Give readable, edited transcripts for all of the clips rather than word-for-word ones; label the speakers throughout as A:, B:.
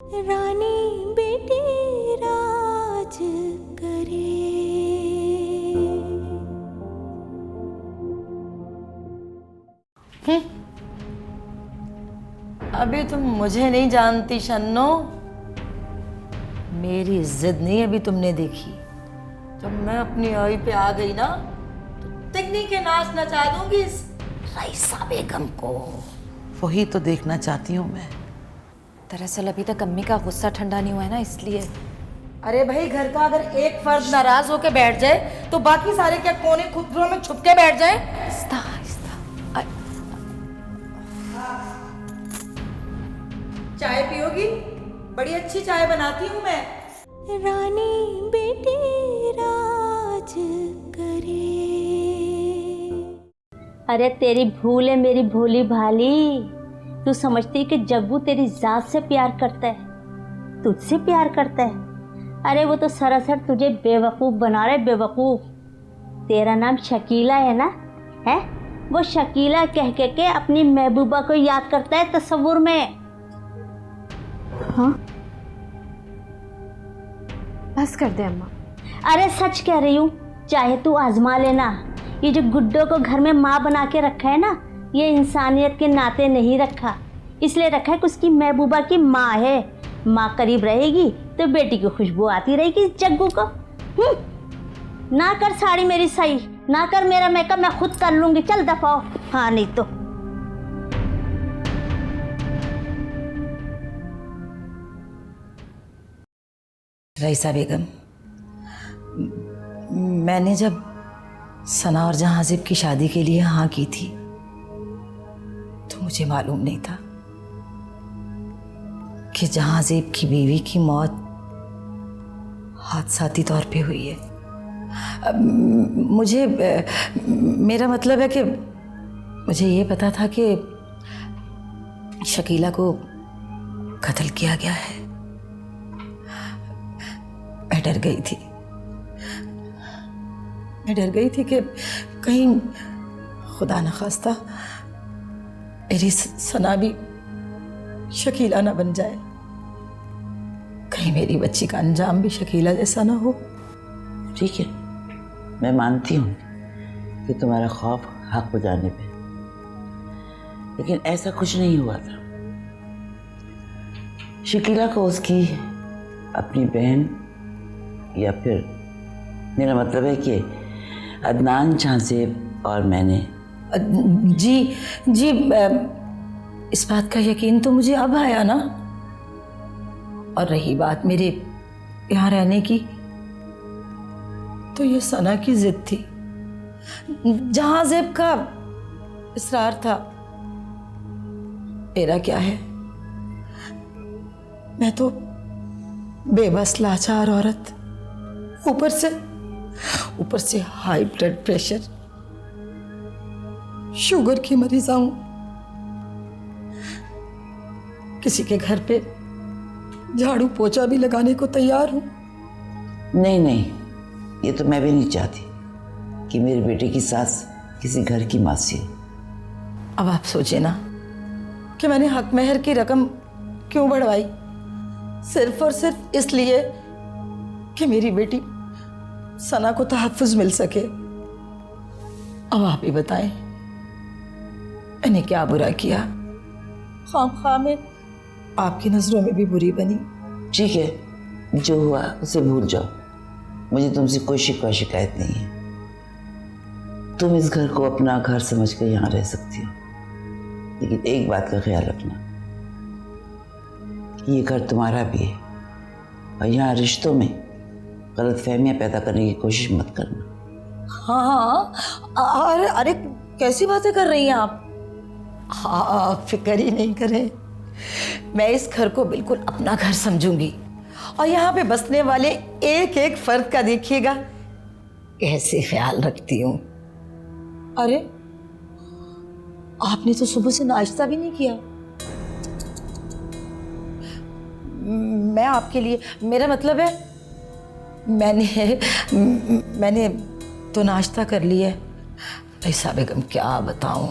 A: रानी बेटी राज करे।
B: अभी तुम मुझे नहीं जानती शन्नो, मेरी जिद नहीं अभी तुमने देखी। जब मैं अपनी आई पे आ गई ना तो तिगनी के नाच नचा दूंगी इस रईसा बेगम को।
C: वही तो देखना चाहती हूँ मैं।
D: दरअसल अभी तक अम्मी का गुस्सा ठंडा नहीं हुआ है ना, इसलिए।
B: अरे भाई, घर का अगर एक फर्द नाराज होकर बैठ जाए तो बाकी सारे क्या कोने खुदरों में छुप के बैठ जाए?
D: आहिस्ता आहिस्ता।
B: चाय पियोगी? बड़ी अच्छी चाय बनाती हूँ मैं।
A: रानी बेटी राज करे।
E: अरे तेरी भूल है मेरी भोली भाली। तू समझती है कि जग्गू तेरी जात से प्यार करता है, तुझसे प्यार करता है? अरे वो तो सरासर तुझे बेवकूफ़ बना रहा है, बेवकूफ़। तेरा नाम शकीला है ना, है? वो शकीला कह के अपनी महबूबा को याद करता है तस्वुर में।
D: हाँ, बस कर दे अम्मा।
E: अरे सच कह रही हूँ, चाहे तू आजमा लेना। ये जो गुड्डो को घर में माँ बना के रखा है ना, ये इंसानियत के नाते नहीं रखा, इसलिए रखा है कि उसकी महबूबा की माँ है। माँ करीब रहेगी तो बेटी की खुशबू आती रहेगी जग्गू को। ना कर साड़ी मेरी सही, ना कर मेरा मेकअप, मैं खुद कर लूँगी। चल दफा हो। हाँ नहीं तो।
B: रईसा बेगम, मैंने जब सना और जहांज़ेब की शादी के लिए हाँ की थी तो मुझे मालूम नहीं था कि जहांज़ेब की बीवी की मौत हादसाती तौर पे हुई है। मेरा मतलब है कि मुझे ये पता था कि शकीला को कत्ल किया गया है। मैं डर गई थी, कि कहीं खुदा न खास्ता मेरी सना भी शकीला ना बन जाए, कहीं मेरी बच्ची का अंजाम भी शकीला जैसा ना हो।
C: ठीक है, मैं मानती हूँ कि तुम्हारा खौफ हक हो जाने पे, लेकिन ऐसा कुछ नहीं हुआ था। शकीला को उसकी अपनी बहन, या फिर मेरा मतलब है कि अदनान जहांज़ेब और मैंने।
B: जी, इस बात का यकीन तो मुझे अब आया ना। और रही बात मेरे यहाँ रहने की, तो ये सना की जिद थी, जहांज़ेब का इसरार था। मेरा क्या है, मैं तो बेबस लाचार औरत, ऊपर से हाई ब्लड प्रेशर, शुगर की मरीज हूं। किसी के घर पे झाड़ू पोछा भी लगाने को तैयार हूं।
C: नहीं, ये तो मैं भी नहीं चाहती कि मेरे बेटे की सास किसी घर की मासी हो।
B: अब आप सोचे ना कि मैंने हक महर की रकम क्यों बढ़वाई, सिर्फ और सिर्फ इसलिए कि मेरी बेटी सना को तहफ़्फ़ुज़ मिल सके। अब आप ही बताएं, मैंने क्या बुरा किया? खामख्वाह में आपकी नज़रों में भी बुरी बनी।
C: ठीक है, जो हुआ उसे भूल जाओ। मुझे तुमसे कोई शिकवा शिकायत नहीं है। तुम इस घर को अपना घर समझ कर यहाँ रह सकती हो, लेकिन एक बात का ख्याल रखना, ये घर तुम्हारा भी है और यहाँ रिश्तों में गलतफहमियां पैदा करने की कोशिश मत करना।
B: हाँ, अरे कैसी बातें कर रही हैं आप? हाँ, आप फिक्र ही नहीं करें, मैं इस घर को बिल्कुल अपना घर समझूंगी और यहाँ पे बसने वाले एक एक फर्द का देखिएगा कैसे ख्याल रखती हूँ। अरे, आपने तो सुबह से नाश्ता भी नहीं किया। मैं आपके लिए, मेरा मतलब है मैंने तो नाश्ता कर लिया। रईसा बेगम, क्या बताऊं,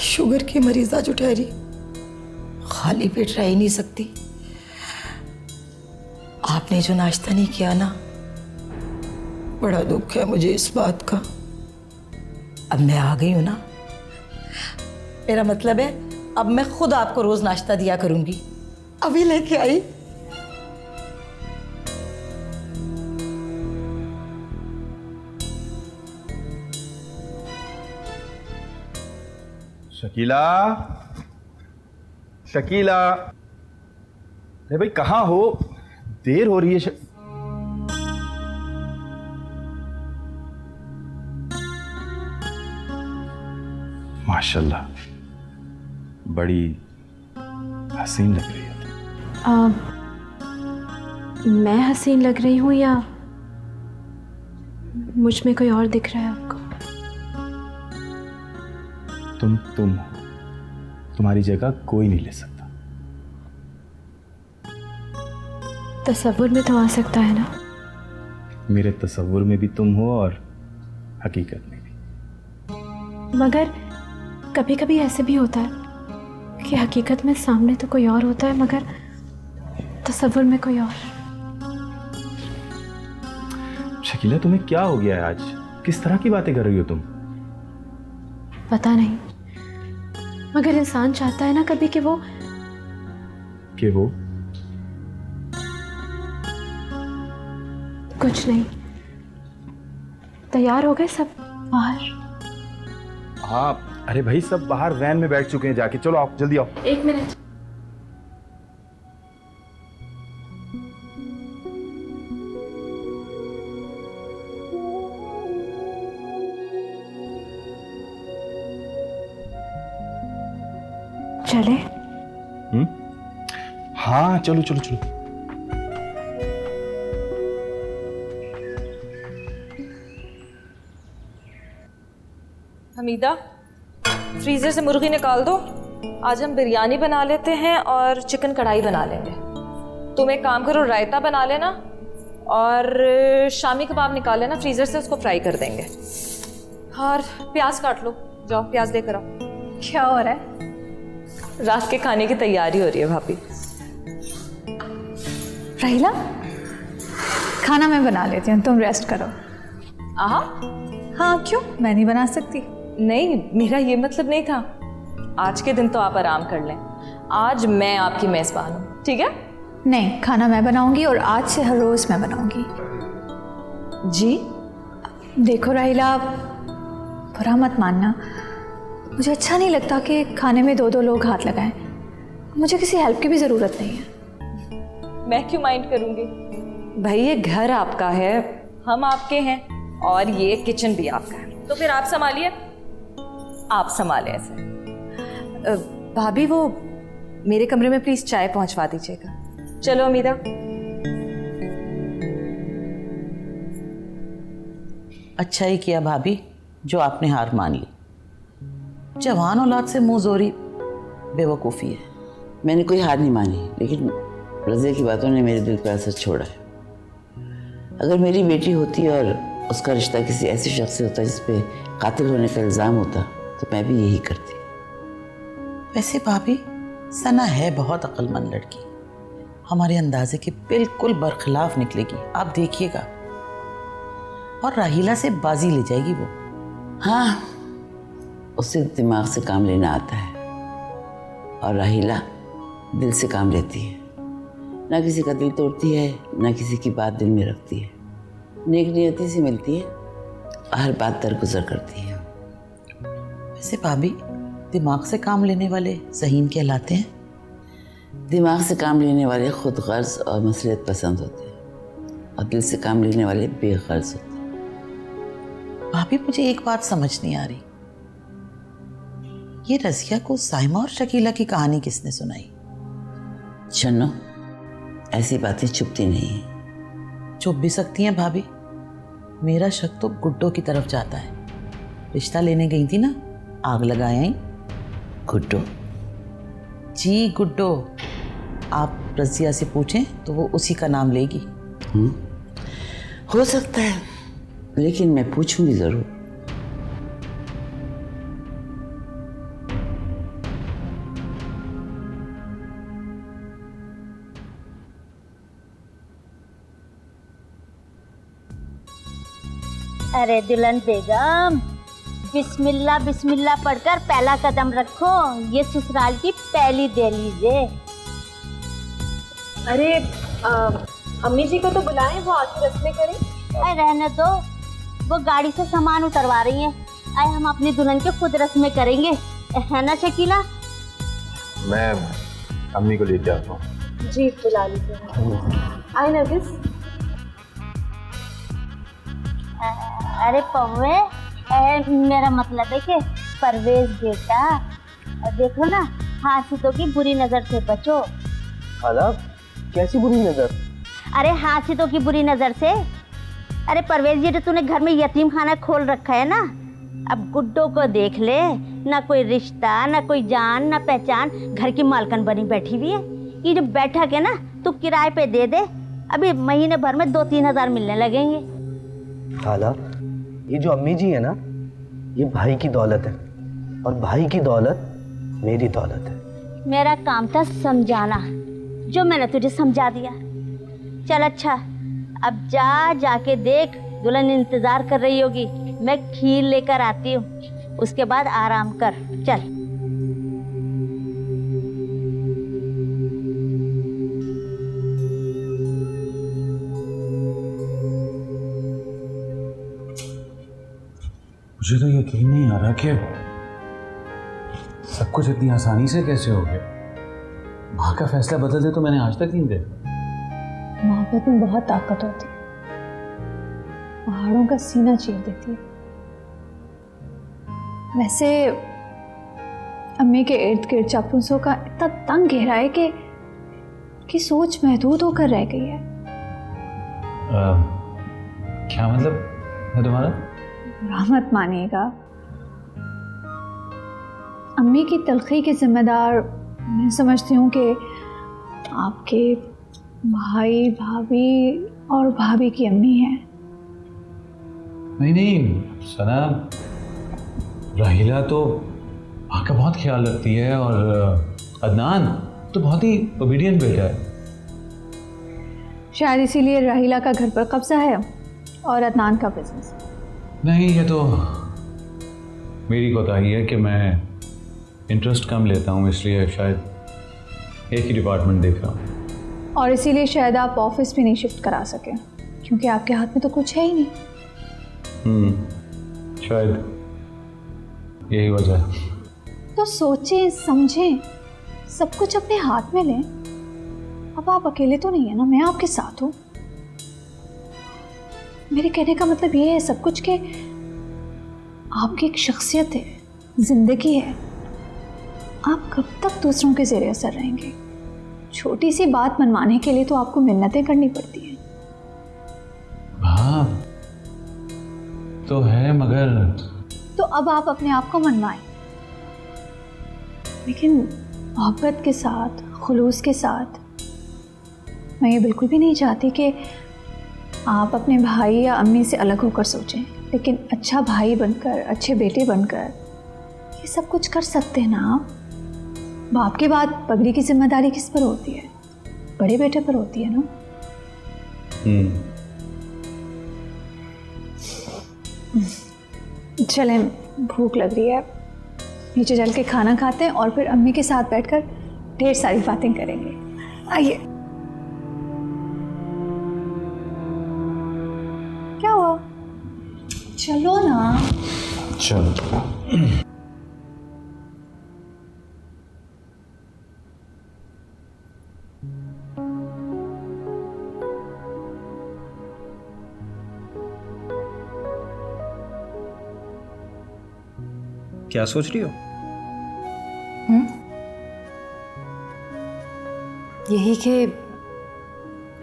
B: शुगर की मरीजा जो ठहरी खाली पेट रह ही नहीं सकती। आपने जो नाश्ता नहीं किया ना, बड़ा दुख है मुझे इस बात का। अब मैं आ गई हूं ना, मेरा मतलब है अब मैं खुद आपको रोज नाश्ता दिया करूंगी। अभी लेके आई।
F: शकीला, शकीला, अरे भाई कहाँ हो? देर हो रही है। माशाल्लाह, बड़ी हसीन लग रही है।
G: मैं हसीन लग रही हूँ या मुझ में कोई और दिख रहा है आपको?
F: तुम हो, तुम्हारी जगह कोई नहीं ले सकता।
G: तसव्वुर में तो आ सकता है ना?
F: मेरे तसव्वुर में भी तुम हो और हकीकत में भी।
G: मगर कभी कभी ऐसे भी होता है कि हकीकत में सामने तो कोई और होता है मगर तसव्वुर में कोई और।
F: शकीला, तुम्हें क्या हो गया है आज? किस तरह की बातें कर रही हो तुम?
G: पता नहीं, मगर इंसान चाहता है ना कभी कि वो कुछ नहीं। तैयार हो गए सब बाहर?
F: हाँ, अरे भाई सब बाहर वैन में बैठ चुके हैं जाके। चलो आओ, जल्दी आओ।
G: एक मिनट। चले?
F: हाँ चलो चलो चलो।
D: हमीदा, फ्रीजर से मुर्गी निकाल दो। आज हम बिरयानी बना लेते हैं और चिकन कढ़ाई बना लेंगे। तुम एक काम करो, रायता बना लेना और शामी कबाब निकाल लेना फ्रीजर से, उसको फ्राई कर देंगे। और प्याज काट लो, जाओ प्याज लेकर आओ।
H: क्या हो रहा है?
D: रात के खाने की तैयारी हो रही है भाभी।
H: राहिला, खाना मैं बना लेती हूँ, तुम रेस्ट करो।
D: आहा,
H: हाँ क्यों, मैं नहीं बना सकती?
D: नहीं, मेरा ये मतलब नहीं था। आज के दिन तो आप आराम कर लें, आज मैं आपकी मेज़बान हूँ, ठीक है?
H: नहीं, खाना मैं बनाऊंगी और आज से हर रोज़ मैं बनाऊंगी।
D: जी?
H: देखो राहिला, बुरा मत मानना, मुझे अच्छा नहीं लगता कि खाने में दो दो लोग हाथ लगाएं। मुझे किसी हेल्प की भी ज़रूरत नहीं है।
D: मैं क्यों माइंड करूँगी भाई, ये घर आपका है, हम आपके हैं और ये किचन भी आपका है, तो फिर आप संभालिए, आप संभालें ऐसे। भाभी, वो मेरे कमरे में प्लीज़ चाय पहुंचवा दीजिएगा। चलो अमीदा।
C: अच्छा ही किया भाभी जो आपने हार मान ली। जवान औलाद से मुंह जोरी बेवकूफ़ी है। मैंने कोई हार नहीं मानी, लेकिन रज़िया की बातों ने मेरे दिल पर असर छोड़ा है। अगर मेरी बेटी होती और उसका रिश्ता किसी ऐसे शख्स से होता जिस पे कातिल होने का इल्ज़ाम होता, तो मैं भी यही करती। वैसे भाभी, सना है बहुत अक्लमंद लड़की, हमारे अंदाजे के बिल्कुल बरखिलाफ निकलेगी, आप देखिएगा। और राहिला से बाजी ले जाएगी वो। हाँ, उसे दिमाग से काम लेना आता है और राहिला दिल से काम लेती है। ना किसी का दिल तोड़ती है, ना किसी की बात दिल में रखती है। नेक नियति से मिलती है, हर बात दरगुजर करती है। वैसे भाभी, दिमाग से काम लेने वाले ज़हीन कहलाते हैं। दिमाग से काम लेने वाले खुद गर्ज और मसलियत पसंद होते हैं और दिल से काम लेने वाले बेगर्ज होते हैं। भाभी, मुझे एक बात समझ नहीं आ रही, ये रज़िया को साइमा और शकीला की कहानी किसने सुनाई? चन्नो, ऐसी बातें छुपती नहीं हैं। छुप भी सकती हैं भाभी। मेरा शक तो गुड्डो की तरफ जाता है। रिश्ता लेने गई थी ना, आग लगाए आई। गुड्डो? जी गुड्डो। आप रज़िया से पूछें तो वो उसी का नाम लेगी। हो सकता है, लेकिन मैं पूछूंगी ज़रूर।
E: अरे दुल्हन बेगम, बिस्मिल्लाह बिस्मिल्लाह पढ़कर पहला कदम रखो। ये ससुराल की पहली दहलीज है।
D: अरे अम्मी जी को तो बुलाएं, वो आके रस्में करें।
E: अरे रहने दो, वो गाड़ी से सामान उतरवा रही हैं। आए हम अपनी दुल्हन के खुद रस्में करेंगे, है ना शकीला?
F: मैं अम्मी को लेके आता हूँ।
D: जी बुला लीजिए। आए नरगिस।
E: अरे पौवे, मेरा मतलब है कि परवेज बेटा, देखो ना, हासिदों की बुरी नजर से बचो।
I: खाला, कैसी बुरी नजर?
E: अरे हासिदों की बुरी नजर से। अरे परवेज, ये जो तूने घर में यतीम खाना खोल रखा है ना, अब गुड्डो को देख ले, ना कोई रिश्ता, ना कोई जान, ना पहचान, घर की मालकन बनी बैठी हुई है। ये जो बैठक है ना, तू किराए पे दे दे, अभी महीने भर में 2-3 हज़ार मिलने लगेंगे।
I: खाला, ये जो अम्मी जी है ना, ये भाई की दौलत है, और भाई की दौलत मेरी दौलत है।
E: मेरा काम था समझाना, जो मैंने तुझे समझा दिया। चल अच्छा, अब जाके देख, दुल्हन इंतजार कर रही होगी। मैं खीर लेकर आती हूँ, उसके बाद आराम कर। चल।
F: मुझे तो यकीन नहीं आ रहा कि सब कुछ इतनी आसानी से कैसे हो गया। माँ का फैसला बदल दे तो मैंने आज तक नहीं देखा।
H: मोहब्बत में बहुत ताकत होती है, पहाड़ों का सीना चीर देती है। वैसे अम्मी के इर्द गिर्द चापलूसों का इतना तंग घेरा है कि सोच महदूद होकर रह गई है।
F: क्या मतलब है तुम्हारा?
H: बुरा मत मानिएगा, अम्मी की तलखी के जिम्मेदार मैं समझती हूँ कि आपके भाई, भाभी और भाभी की अम्मी है।
F: नहीं सना, राहिला तो माँ का बहुत ख्याल रखती है, और अदनान तो बहुत ही ओबीडियंट बेटा है।
H: शायद इसीलिए राहिला का घर पर कब्जा है और अदनान का बिजनेस।
F: नहीं, ये तो मेरी कोताही है कि मैं इंटरेस्ट कम लेता हूँ, इसलिए शायद एक ही डिपार्टमेंट देख रहा हूँ।
H: और इसीलिए शायद आप ऑफिस भी नहीं शिफ्ट करा सकें, क्योंकि आपके हाथ में तो कुछ है ही नहीं।
F: शायद यही वजह है।
H: तो सोचें समझें, सब कुछ अपने हाथ में लें। अब आप अकेले तो नहीं है ना, मैं आपके साथ हूँ। मेरे कहने का मतलब ये है सब कुछ कि आपकी एक शख्सियत है, जिंदगी है। आप कब तक दूसरों के ज़ेरे असर रहेंगे? छोटी सी बात मनवाने के लिए तो आपको मिन्नतें करनी पड़ती हैं।
F: हाँ तो है, मगर
H: तो अब आप अपने आप को मनवाएं, लेकिन मोहब्बत के साथ, खुलूस के साथ। मैं ये बिल्कुल भी नहीं चाहती कि आप अपने भाई या अम्मी से अलग होकर सोचें, लेकिन अच्छा भाई बनकर, अच्छे बेटे बनकर ये सब कुछ कर सकते हैं ना आप। बाप के बाद पगड़ी की जिम्मेदारी किस पर होती है? बड़े बेटे पर होती है ना। चलें, भूख लग रही है, नीचे चल के खाना खाते हैं और फिर अम्मी के साथ बैठकर ढेर सारी बातें करेंगे। आइए। क्या हुआ? चलो ना।
F: चलो।
J: क्या सोच रही हो?
G: यही कि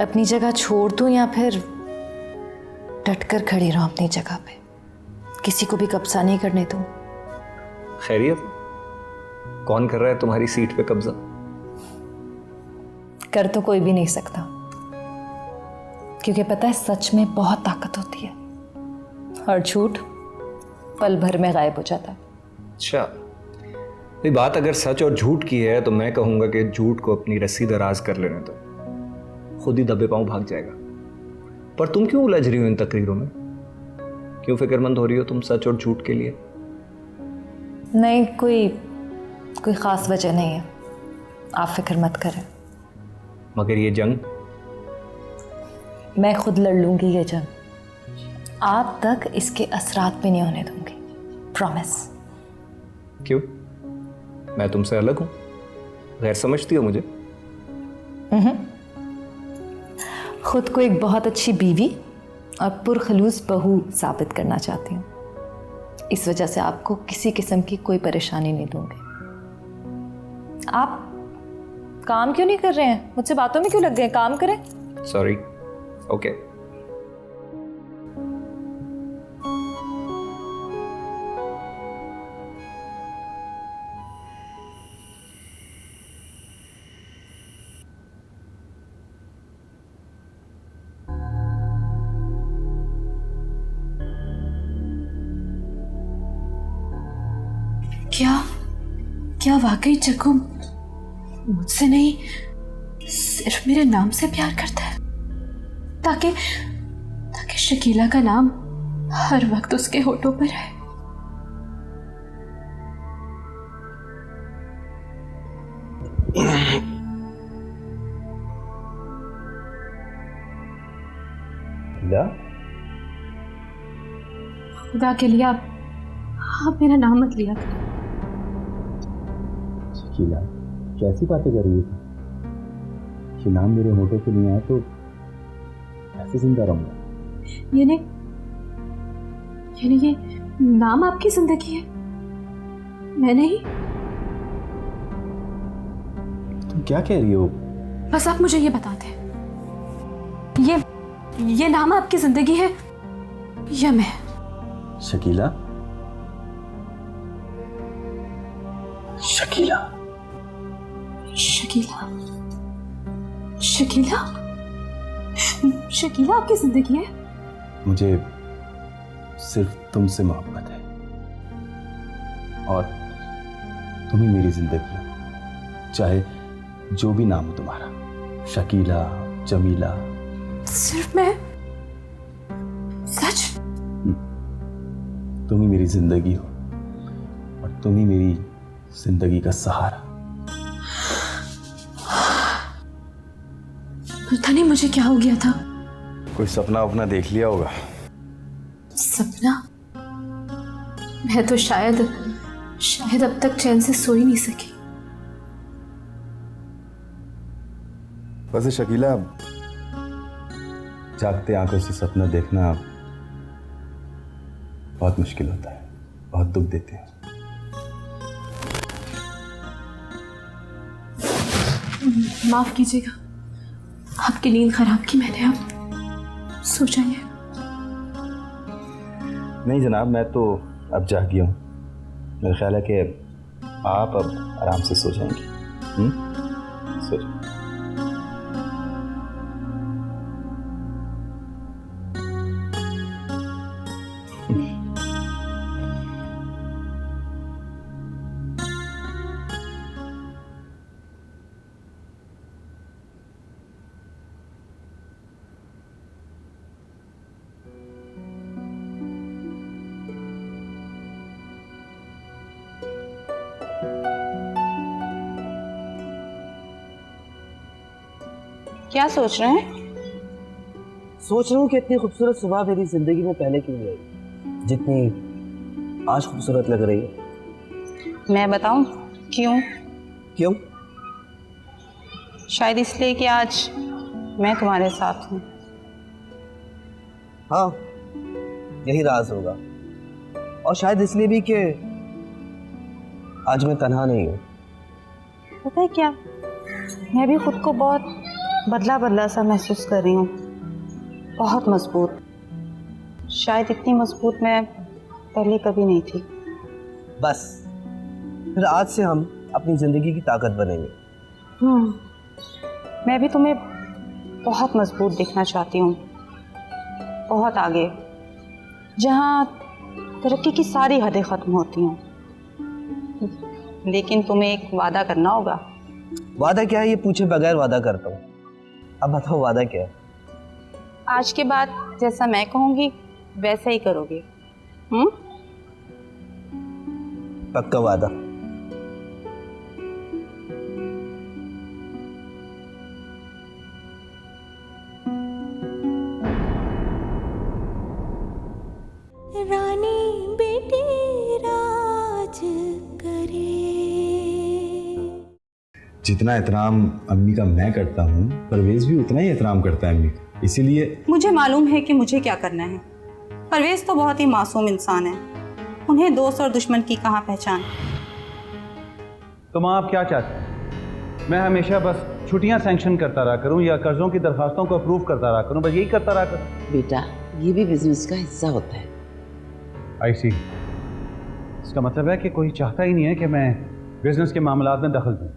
G: अपनी जगह छोड़ दूं या फिर डटकर खड़ी रहूं अपनी जगह पे, किसी को भी कब्जा नहीं करने दूं।
J: खैरियत? कौन कर रहा है तुम्हारी सीट पे कब्जा?
G: कर तो कोई भी नहीं सकता, क्योंकि पता है सच में बहुत ताकत होती है और झूठ पल भर में गायब हो जाता है।
J: अच्छा, भाई बात अगर सच और झूठ की है तो मैं कहूंगा कि झूठ को अपनी रस्सी दराज कर लेने दो, खुद ही दबे पांव भाग जाएगा। पर तुम क्यों उलझ रही हो इन तकरीरों में? क्यों फिक्रमंद हो रही हो तुम सच और झूठ के लिए?
G: नहीं, कोई ख़ास वजह नहीं है, आप फिक्र मत करें।
J: मगर ये जंग
G: मैं खुद लड़ लूँगी ये जंग, आप तक इसके असरात भी नहीं होने दूँगी, प्रॉमिस।
J: क्यों? मैं तुमसे अलग हूँ? गैर समझती हो मुझे?
G: खुद को एक बहुत अच्छी बीवी और पुरखलूस बहू साबित करना चाहती हूँ, इस वजह से आपको किसी किस्म की कोई परेशानी नहीं दूंगी। आप काम क्यों नहीं कर रहे हैं? मुझसे बातों में क्यों लग गए? काम करें।
J: सॉरी। ओके।
H: क्या वाकई जग्गू मुझसे नहीं सिर्फ मेरे नाम से प्यार करता है, ताकि शकीला का नाम हर वक्त उसके होठों पर है? खुदा के लिए आप मेरा नाम मत लिया करें।
F: शकीला, कैसी बातें कर रही है? ये नाम मेरे होठों पे नहीं आया तो कैसे जिंदा रहूंगा?
H: यानी ये नाम आपकी जिंदगी है, मैं नहीं?
F: तुम क्या कह रही हो?
H: बस आप मुझे ये बता दें, ये नाम आपकी जिंदगी है या मैं?
F: शकीला, शकीला,
H: शकीला, शकीला, शकीला आपकी जिंदगी है?
F: मुझे सिर्फ तुमसे मोहब्बत है और तुम ही मेरी जिंदगी हो, चाहे जो भी नाम हो तुम्हारा, शकीला, जमीला।
H: सिर्फ मैं? सच?
F: तुम ही मेरी जिंदगी हो और तुम ही मेरी जिंदगी का सहारा।
H: पता नहीं मुझे क्या हो गया था।
F: कोई सपना अपना देख लिया होगा।
H: सपना? मैं तो शायद अब तक चैन से सो ही नहीं सकी।
F: वैसे शकीला, जागते आंखों से सपना देखना बहुत मुश्किल होता है, बहुत दुख देते हैं।
H: माफ कीजिएगा, आपकी नींद खराब की मैंने। अब सो जाइए।
F: नहीं जनाब, मैं तो अब जाग गया हूँ। मेरा ख्याल है कि आप अब आराम से सो जाएंगी। सो जाओ।
C: क्या सोच रहे हैं?
I: सोच रहा हूँ कि इतनी खूबसूरत सुबह मेरी जिंदगी में पहले क्यों नहीं आई, जितनी आज खूबसूरत लग रही है।
C: मैं बताऊं क्यों?
I: क्यों?
C: शायद इसलिए कि आज मैं तुम्हारे साथ हूँ।
I: हाँ, यही राज होगा। और शायद इसलिए भी कि आज मैं तन्हा नहीं हूँ।
C: पता है क्या, मैं भी खुद को बहुत बदला बदला सा महसूस कर रही हूँ, बहुत मजबूत। शायद इतनी मजबूत मैं पहले कभी नहीं थी।
I: बस फिर आज से हम अपनी जिंदगी की ताकत बनेंगे।
C: मैं भी तुम्हें बहुत मजबूत देखना चाहती हूँ, बहुत आगे, जहाँ तरक्की की सारी हदें ख़त्म होती हैं। लेकिन तुम्हें एक वादा करना होगा।
I: वादा क्या है, ये पूछे बगैर वादा करता हूँ। अब बताओ वादा क्या है?
C: आज के बाद जैसा मैं कहूँगी
K: वैसा ही करोगे?
I: पक्का वादा।
A: रानी बेटी राज करे।
F: जितना एहतराम अम्मी का मैं करता हूँ, परवेज़ भी उतना ही एहतराम करता है अम्मी का, इसीलिए
K: मुझे मालूम है कि मुझे क्या करना है। परवेज तो बहुत ही मासूम इंसान है, उन्हें दोस्त और दुश्मन की कहाँ पहचान।
F: तो माँ आप क्या चाहते हैं? मैं हमेशा बस छुट्टियाँ सैंक्शन करता रहा करूँ या कर्जों की दरखास्तों को अप्रूव करता रहा करूँ, बस यही करता रहा करूँ?
C: बेटा ये भी बिजनेस का हिस्सा होता है।
F: आई सी। इसका मतलब है कि कोई चाहता ही नहीं है कि मैं बिजनेस के मामलात में दखल दूँ।